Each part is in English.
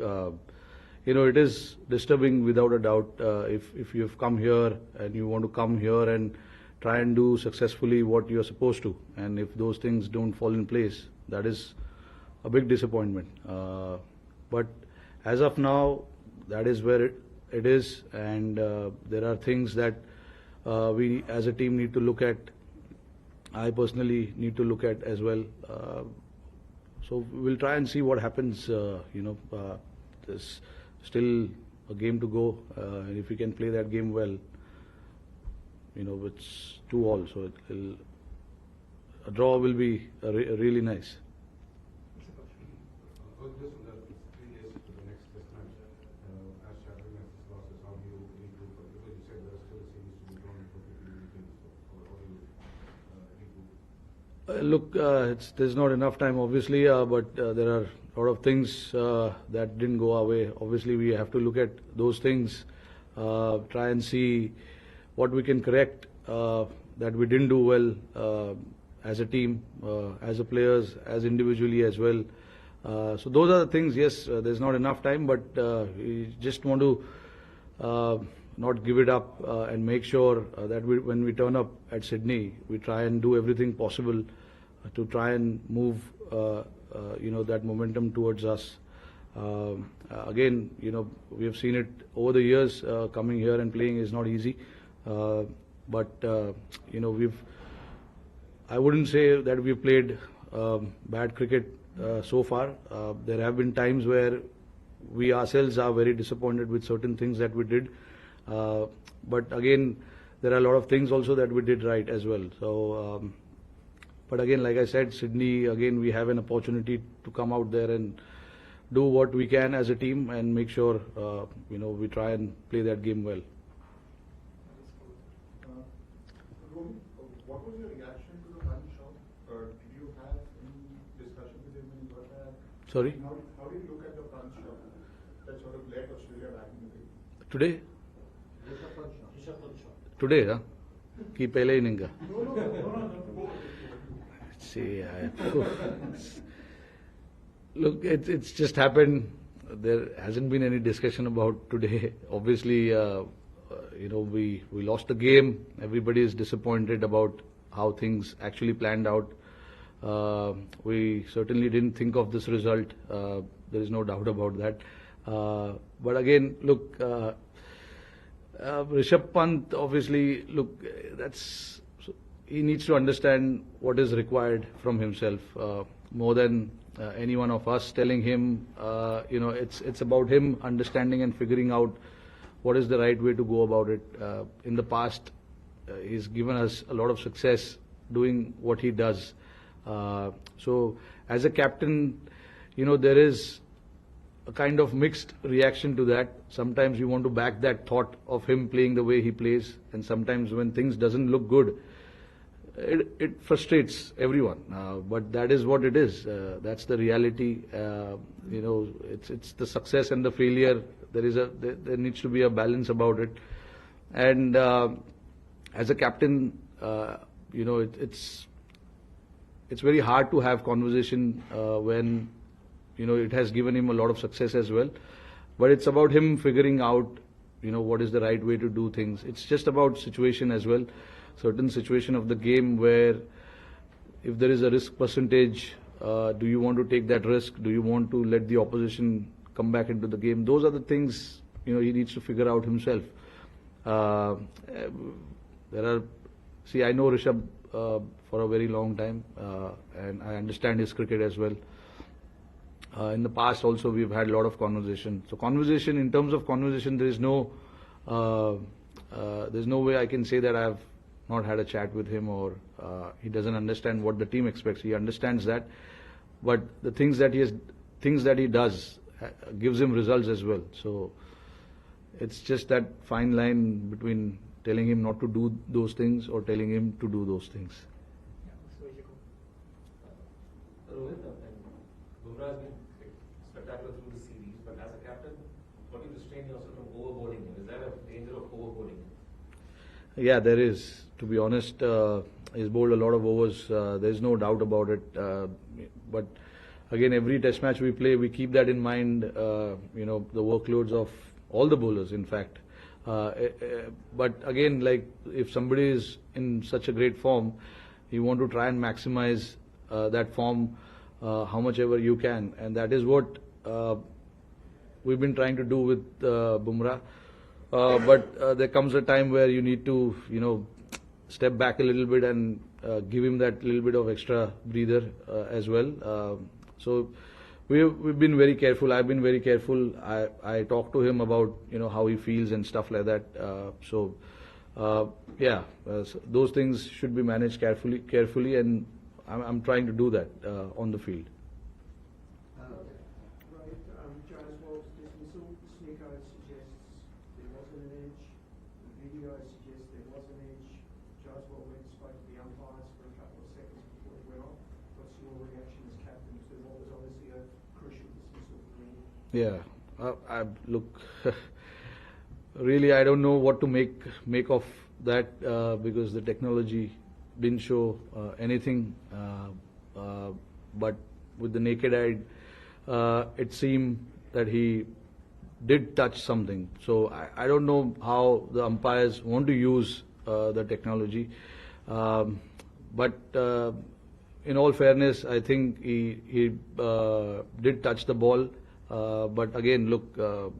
Uh, it is disturbing without a doubt. If you've come here and you want to come here and try and do successfully what you're supposed to, and if those things don't fall in place, that is a big disappointment. But as of now, that is where it is, and there are things that we as a team need to look at. I personally need to look at as well. So we'll try and see what happens. There's still a game to go, and if we can play that game well, it's 2-2. So a draw will be really nice. Look, there's not enough time, obviously, but there are a lot of things that didn't go our way. Obviously, we have to look at those things, try and see what we can correct that we didn't do well as a team, as a players, as individually as well. So those are the things. Yes, there's not enough time, but we just want to not give it up and make sure that when we turn up at Sydney, we try and do everything possible to try and move that momentum towards us. Again, we have seen it over the years. Coming here and playing is not easy, but I wouldn't say that we've played bad cricket so far. There have been times where we ourselves are very disappointed with certain things that we did. But again, there are a lot of things also that we did right as well. So, but again, like I said, Sydney, again, we have an opportunity to come out there and do what we can as a team and make sure, we try and play that game well. Rohit, what was your reaction to the run shot? Did you have any discussion with him when you got that? Sorry? How did you look at the punch shot that sort of led Australia back in the game? Today? Rishabh Pant shot. Today, huh? Ki pehle inning ka? No. See, look, it's just happened. There hasn't been any discussion about today. Obviously, we lost the game. Everybody is disappointed about how things actually planned out. We certainly didn't think of this result. There is no doubt about that. But again, look, Rishabh Pant, obviously, look, he needs to understand what is required from himself more than any one of us telling him. It's about him understanding and figuring out what is the right way to go about it. In the past, he's given us a lot of success doing what he does. So, as a captain, there is a kind of mixed reaction to that. Sometimes you want to back that thought of him playing the way he plays, and sometimes when things doesn't look good, it frustrates everyone. But that is what it is. That's the reality. It's the success and the failure. There needs to be a balance about it. And as a captain, it's very hard to have conversation when it has given him a lot of success as well. But it's about him figuring out what is the right way to do things. It's just about situation as well. Certain situation of the game where if there is a risk percentage, do you want to take that risk? Do you want to let the opposition come back into the game? Those are the things he needs to figure out himself. I know Rishabh for a very long time, and I understand his cricket as well. In the past also we've had a lot of conversation. So in terms of conversation, there's no way I can say that I have not had a chat with him or he doesn't understand what the team expects. He understands that, but the things that he does gives him results as well. So it's just that fine line between telling him not to do those things or telling him to do those things. Rohit, Bumrah has been spectacular through the series, but as a captain, what do you restrain yourself from overboarding him? Is there a danger of overboarding him? Yeah, there is. To be honest, he's bowled a lot of overs. There's no doubt about it. But again, every test match we play, we keep that in mind, the workloads of all the bowlers, in fact. But again, like if somebody is in such a great form, you want to try and maximize that form how much ever you can, and that is what we've been trying to do with Bumrah. But there comes a time where you need to, step back a little bit and give him that little bit of extra breather as well. So we've been very careful. I've been very careful. I talked to him about how he feels and stuff like that. So those things should be managed carefully, and I'm trying to do that on the field. Right, Jonas Wolf's dismissal, Sneaker suggests there wasn't an edge, the video suggests there was an edge. Jonas Wolf went and spoke to the umpires for a couple of seconds before it went off. What's your reaction as captain to what was obviously a crucial dismissal for me? Yeah, look, really, I don't know what to make of that because the technology didn't show anything, but with the naked eye, it seemed that he did touch something. So I don't know how the umpires want to use the technology, but in all fairness, I think he did touch the ball. But again, look,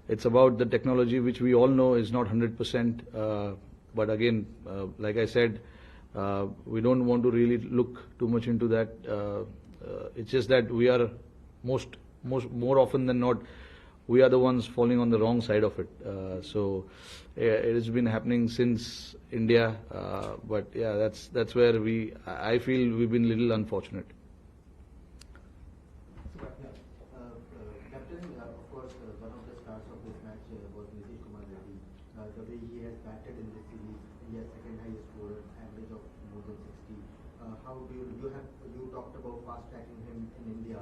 it's about the technology, which we all know is not 100%. But again, like I said, we don't want to really look too much into that. It's just that we are more often than not, we are the ones falling on the wrong side of it. So it has been happening since India. But yeah, that's where I feel we've been a little unfortunate. Captain, of course, one of the stars of this match was Rishabh Pant. The way he has batted in this series, he has second highest score, average of more than 60. How do you talked about fast tracking him in India,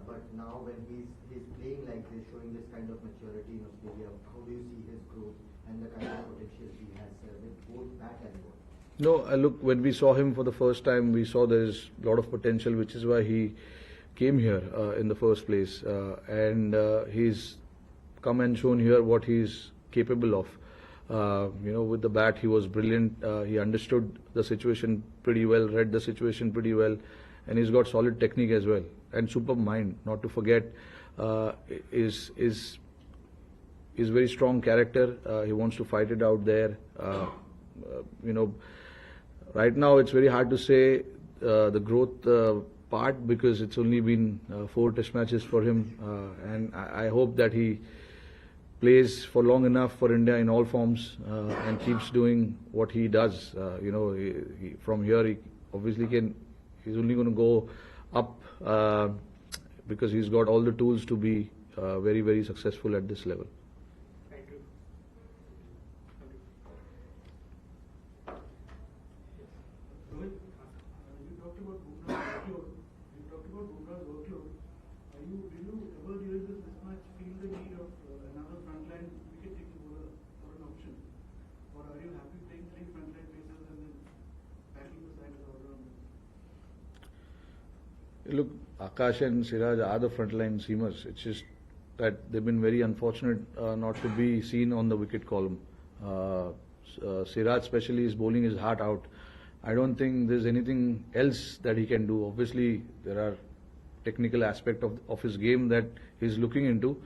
but now when he's playing like this, showing this kind of maturity in Australia, how do you see his growth and the kind of potential he has with both bat and ball? No, look, when we saw him for the first time, we saw there's a lot of potential, which is why he came here in the first place, and he's come and shown here what he's capable of. With the bat, he was brilliant. He understood the situation pretty well, read the situation pretty well, and he's got solid technique as well, and superb mind. Not to forget, is very strong character. He wants to fight it out there. Right now it's very hard to say the growth part, because it's only been 4 test matches for him, and I hope that he plays for long enough for India in all forms and keeps doing what he does. From here he obviously he's only going to go up because he's got all the tools to be very, very successful at this level. Thank you. Rohit, you talked about Bumrah's workload. Did you ever during this match feel the need of another frontline wicket-taking bowler for an option? Or are you happy playing 3 frontline pacers and then backing the side as all-rounders? Look, Akash and Siraj are the frontline seamers. It's just that they've been very unfortunate not to be seen on the wicket column. Siraj especially is bowling his heart out. I don't think there's anything else that he can do. Obviously, there are technical aspect of his game that he's looking into.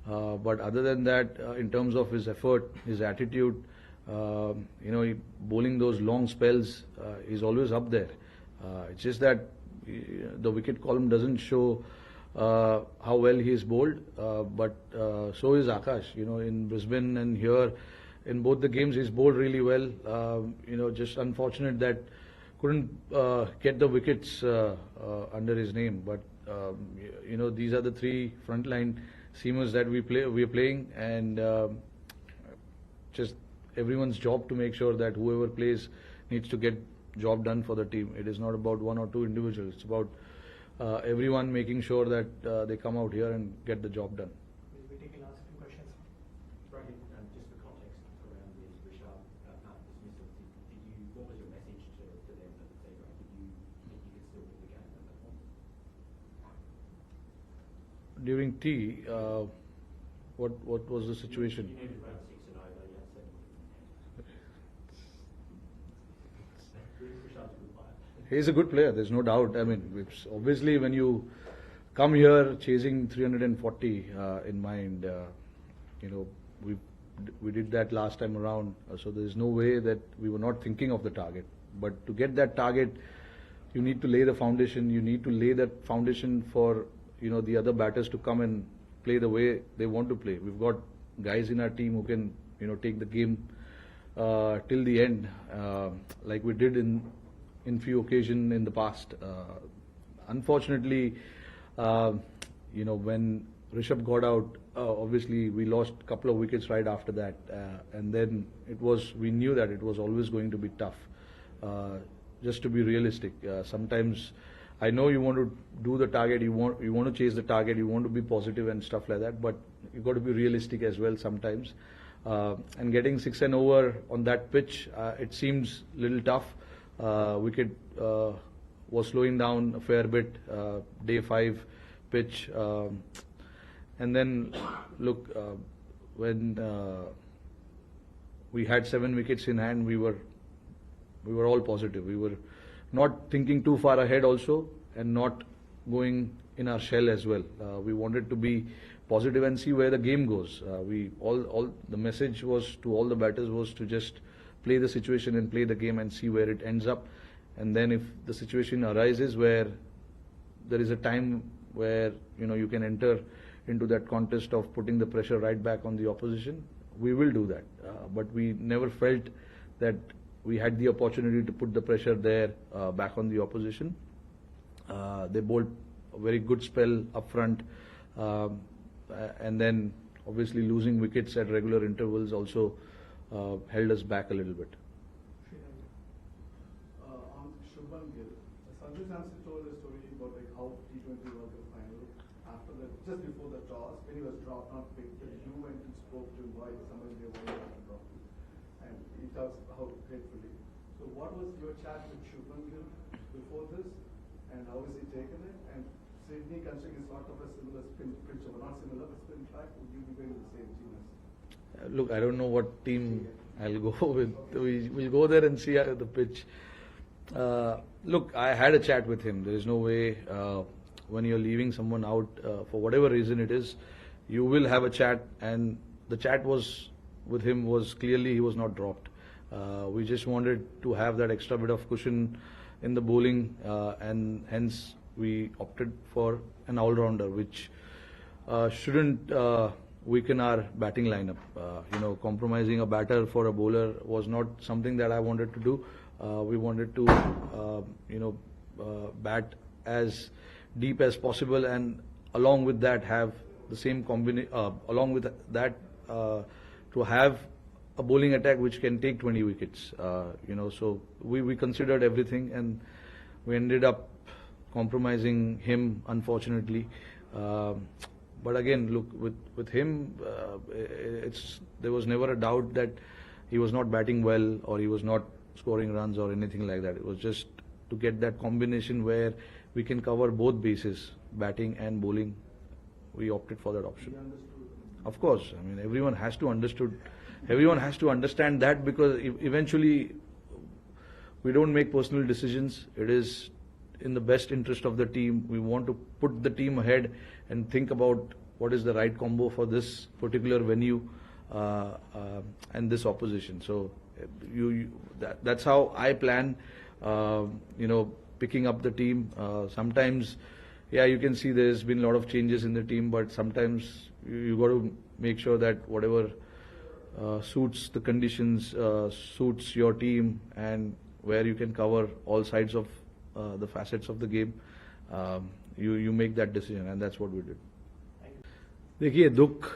But other than that, in terms of his effort, his attitude, bowling those long spells, he's always up there. It's just that the wicket column doesn't show how well he's bowled, but so is Akash. In Brisbane and here, in both the games, he's bowled really well. Just unfortunate that couldn't get the wickets under his name. But these are the 3 frontline seamers that we're playing, and just everyone's job to make sure that whoever plays needs to get job done for the team. It is not about 1 or 2 individuals. It's about everyone making sure that they come out here and get the job done. We'll be taking last few questions. Rohit, just for context around the Rishabh Pant dismissal, what was your message to them at the day? Did you think you could still win the game at that point? during tea, what was the situation? You needed around 6 and over, yeah, 7. Rishabh's a good player. He's a good player, there's no doubt. I mean, it's obviously when you come here chasing 340 in mind, we did that last time around, so there's no way that we were not thinking of the target. But to get that target, you need to lay the foundation. You need to lay that foundation for the other batters to come and play the way they want to play. We've got guys in our team who can take the game till the end, like we did in few occasions in the past. Unfortunately, when Rishabh got out, obviously we lost a couple of wickets right after that, and then we knew that it was always going to be tough. Just to be realistic, sometimes I know you want to do the target, you want to chase the target, you want to be positive and stuff like that, but you got to be realistic as well sometimes. And getting 6 and over on that pitch, it seems a little tough. Wicket was slowing down a fair bit, day 5 pitch. And then, look, when we had 7 wickets in hand, we were all positive. We were not thinking too far ahead also, and not going in our shell as well. We wanted to be positive and see where the game goes. The message was to all the batters was to just play the situation and play the game and see where it ends up. And then if the situation arises where there is a time where you can enter into that contest of putting the pressure right back on the opposition, we will do that. But we never felt that we had the opportunity to put the pressure there back on the opposition. They bowled a very good spell up front, and then obviously losing wickets at regular intervals also held us back a little bit. On Shubman Gill, Sanjay Samson told a story about how T20 World Cup final just before the toss, when he was dropped, not picked, you went and spoke to him why somebody they wanted to drop you. And he talks how gratefully. So what was your chat with Shubman Gill before this, and how has he taken it? And Sydney, considering it's not of a similar spin pitch, or not similar, but spin track, would you be going with the same team as? Look, I don't know what team I'll go with. We'll go there and see the pitch. Look, I had a chat with him. There is no way when you're leaving someone out for whatever reason it is, you will have a chat, and the chat was with him was clearly he was not dropped. We just wanted to have that extra bit of cushion in the bowling, and hence we opted for an all-rounder, which shouldn't weaken our batting lineup. Compromising a batter for a bowler was not something that I wanted to do. We wanted to, bat as deep as possible, and along with that have the same combination. Along with that, to have a bowling attack which can take 20 wickets. So we considered everything, and we ended up compromising him, unfortunately. But again, look, with him, there was never a doubt that he was not batting well or he was not scoring runs or anything like that. It was just to get that combination where we can cover both bases, batting and bowling. We opted for that option. Of course, I mean everyone has to understand that, because eventually we don't make personal decisions. It is in the best interest of the team. We want to put the team ahead and think about what is the right combo for this particular venue and this opposition. So that's how I plan. Picking up the team. Sometimes, you can see there's been a lot of changes in the team, but sometimes you got to make sure that whatever suits the conditions, suits your team, and where you can cover all sides of the facets of the game, you make that decision, and that's what we did. देखिए दुख